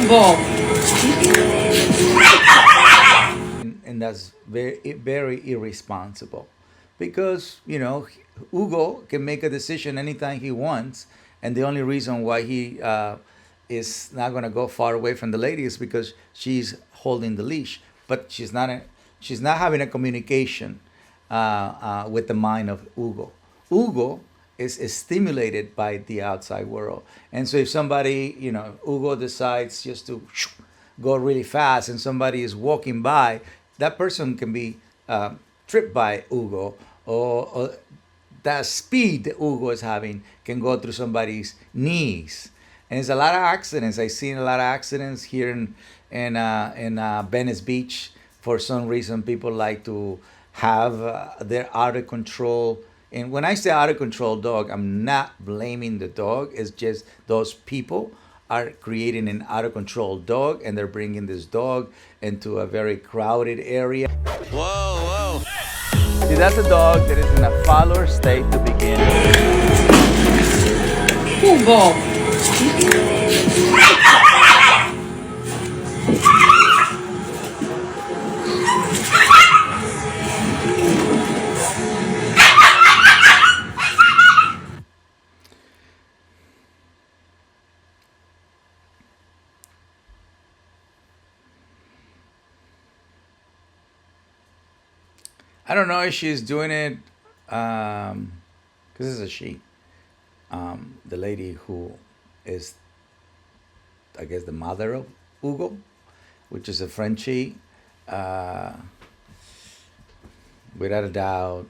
Ball. And that's very irresponsible, because Hugo can make a decision anytime he wants, and the only reason why he is not going to go far away from the lady is because she's holding the leash, but she's not having a communication with the mind of Hugo is stimulated by the outside world. And so if somebody, Hugo decides just to go really fast and somebody is walking by, that person can be tripped by Hugo, or that speed that Hugo is having can go through somebody's knees. And there's a lot of accidents. I've seen a lot of accidents here in Venice Beach. For some reason, people like to have their out of control. And when I say out of control dog, I'm not blaming the dog. It's just those people are creating an out of control dog, and they're bringing this dog into a very crowded area. Whoa, See, that's a dog that is in a follower state to begin Ball. I don't know if she's doing it because it's a she. The lady who is, I guess, the mother of Hugo, which is a Frenchie, uh, without a doubt,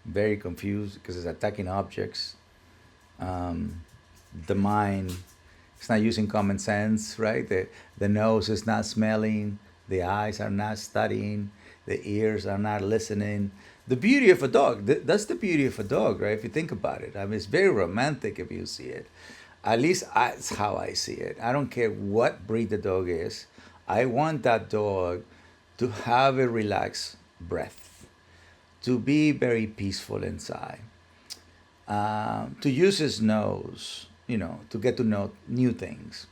very confused because it's attacking objects. Um, the mind is not using common sense, right? The nose is not smelling, the eyes are not studying, the ears are not listening. The beauty of a dog, that's the beauty of a dog, right? If you think about it, I mean, it's very romantic if you see it. At least that's how I see it. I don't care what breed the dog is. I want that dog to have a relaxed breath, to be very peaceful inside, to use his nose, to get to know new things.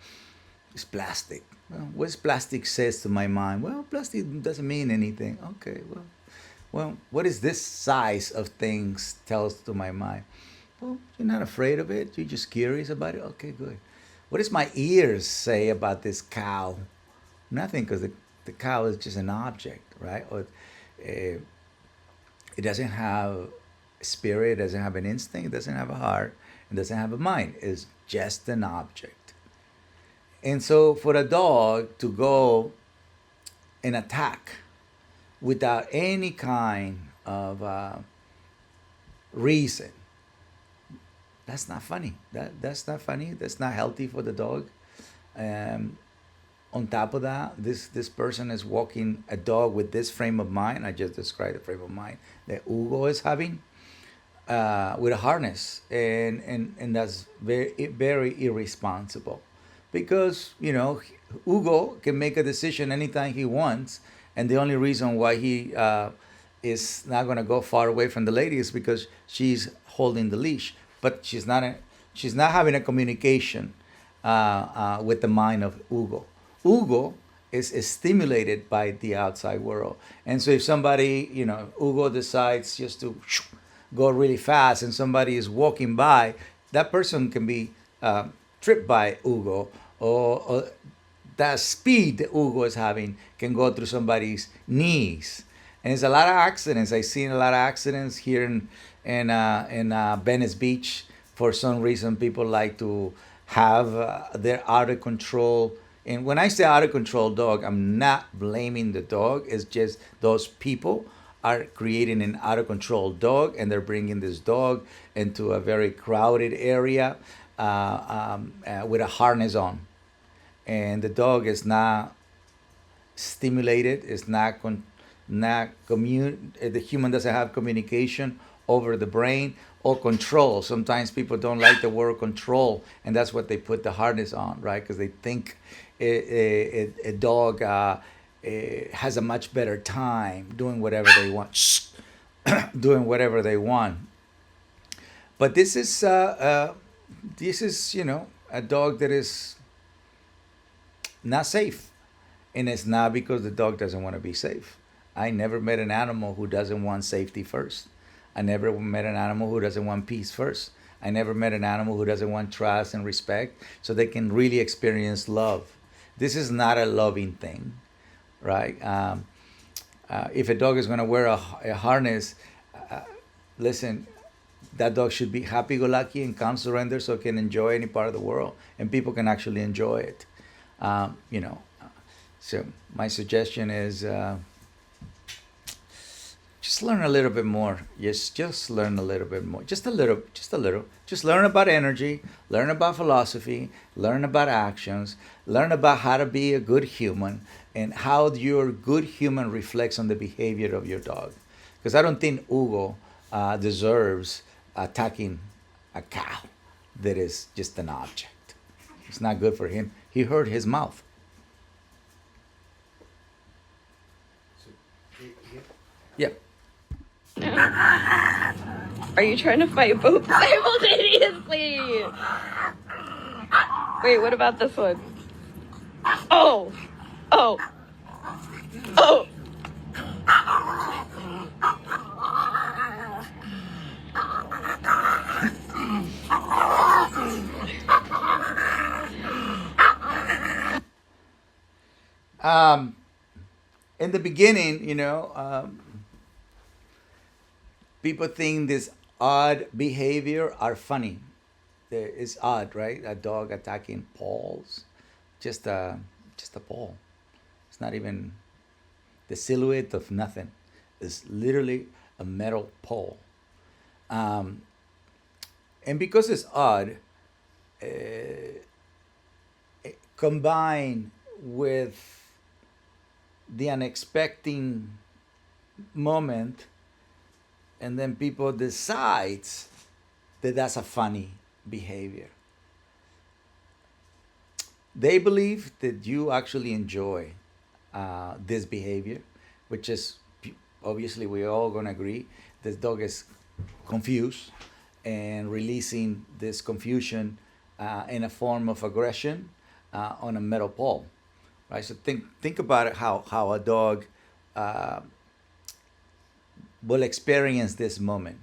It's plastic. Well, what's plastic says to my mind? Well, plastic doesn't mean anything. Okay, well, what is this size of things tells to my mind? Well, you're not afraid of it. You're just curious about it. Okay, good. What does my ears say about this cow? Nothing, because the cow is just an object, right? Or it doesn't have spirit, it doesn't have an instinct, it doesn't have a heart, it doesn't have a mind. It's just an object. And so for a dog to go and attack without any kind of reason, that's not funny. That's not funny. That's not healthy for the dog. Um, on top of that, this person is walking a dog with this frame of mind. I just described the frame of mind that Hugo is having, with a harness, and that's very irresponsible, because Hugo can make a decision anytime he wants, and the only reason why he is not going to go far away from the lady is because she's holding the leash, but she's not having a communication with the mind of Hugo is stimulated by the outside world. And so if somebody, Hugo decides just to go really fast and somebody is walking by, that person can be tripped by Hugo, or that speed that Hugo is having can go through somebody's knees. And there's a lot of accidents. I've seen a lot of accidents here in Venice Beach. For some reason, people like to have their out of control. And when I say out of control dog, I'm not blaming the dog. It's just those people are creating an out of control dog, and they're bringing this dog into a very crowded area with a harness on. And the dog is not stimulated, is not the human doesn't have communication over the brain or control. Sometimes people don't like the word control, and that's what they put the harness on, right? Because they think a dog has a much better time doing whatever they want, doing whatever they want. But this is a dog that is not safe. And it's not because the dog doesn't want to be safe. I never met an animal who doesn't want safety first. I never met an animal who doesn't want peace first. I never met an animal who doesn't want trust and respect so they can really experience love. This is not a loving thing, right? If a dog is going to wear a harness, uh, listen, that dog should be happy-go-lucky and calm surrender so it can enjoy any part of the world and people can actually enjoy it. Um, you know, so my suggestion is just learn a little bit more. Just learn a little bit more. Just a little, just a little. Just learn about energy, learn about philosophy, learn about actions, learn about how to be a good human and how your good human reflects on the behavior of your dog. Because I don't think Hugo deserves attacking a cow that is just an object. It's not good for him. He hurt his mouth. Yeah. Are you trying to fight both simultaneously? Wait, what about this one? Oh! Oh! Oh! Um, in the beginning, people think this odd behavior are funny. It's odd, right? A dog attacking poles, just a pole. It's not even the silhouette of nothing. It's literally a metal pole. Um, and because it's odd, uh, combined with the unexpected moment, and then people decides that that's a funny behavior. They believe that you actually enjoy this behavior, which is obviously we're all gonna agree this dog is confused and releasing this confusion in a form of aggression on a metal pole, right? So think about it how a dog uh, will experience this moment,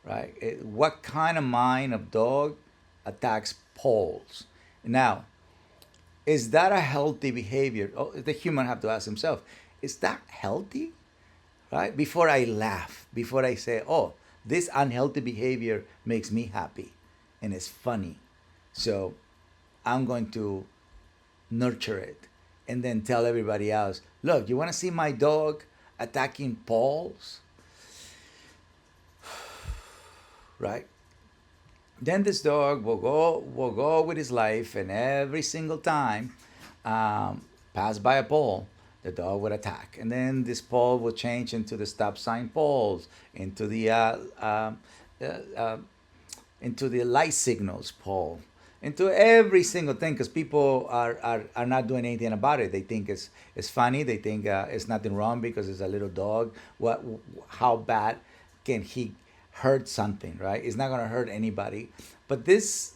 right? What kind of mind of dog attacks poles? Now, is that a healthy behavior? Oh, the human have to ask himself, is that healthy? Right? Before I laugh, before I say, oh, this unhealthy behavior makes me happy and it's funny. So I'm going to nurture it and then tell everybody else, look, you want to see my dog attacking poles? Right? Then this dog will go with his life, and every single time pass by a pole, the dog would attack, and then this pole will change into the stop sign poles, uh, uh, into the light signals pole, into every single thing, because people are not doing anything about it. They think it's funny. They think it's nothing wrong because it's a little dog. How bad can he hurt something, right? It's not going to hurt anybody. But this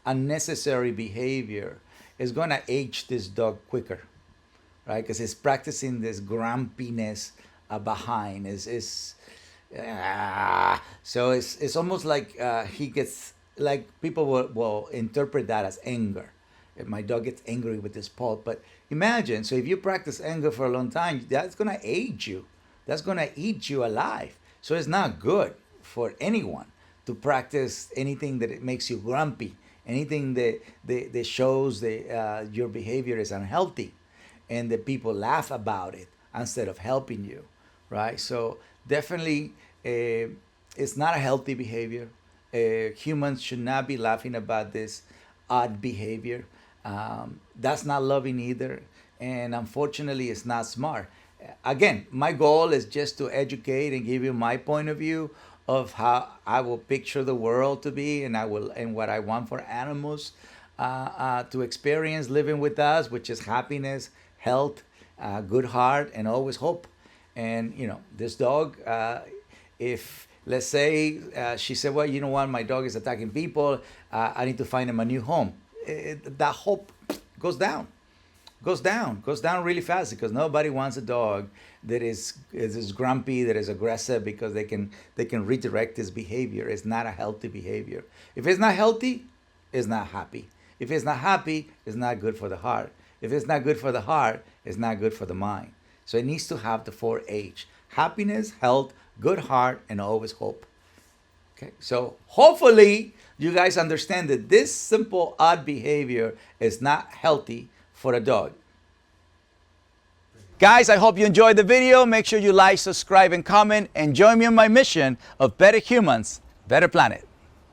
unnecessary behavior is going to age this dog quicker, right? Because it's practicing this grumpiness behind. So it's almost like he gets, like people will interpret that as anger. If my dog gets angry with this paw, but imagine, so if you practice anger for a long time, that's going to age you. That's going to eat you alive. So it's not good for anyone to practice anything that it makes you grumpy, anything that shows that your behavior is unhealthy, and that people laugh about it instead of helping you, right? So definitely, it's not a healthy behavior. Humans should not be laughing about this odd behavior. That's not loving either, and unfortunately, it's not smart. Again, my goal is just to educate and give you my point of view of how I will picture the world to be, and what I want for animals to experience living with us, which is happiness, health, good heart, and always hope. And this dog, if Let's say she said, well, you know what, my dog is attacking people. I need to find him a new home. That hope goes down. Goes down really fast, because nobody wants a dog that is grumpy, that is aggressive, because they can redirect his behavior. It's not a healthy behavior. If it's not healthy, it's not happy. If it's not happy, it's not good for the heart. If it's not good for the heart, it's not good for the mind. So it needs to have the 4H: happiness, health, good heart, and always hope. Okay, so hopefully you guys understand that this simple odd behavior is not healthy for a dog. Guys, I hope you enjoyed the video. Make sure you like, subscribe, and comment, and join me on my mission of better humans, better planet.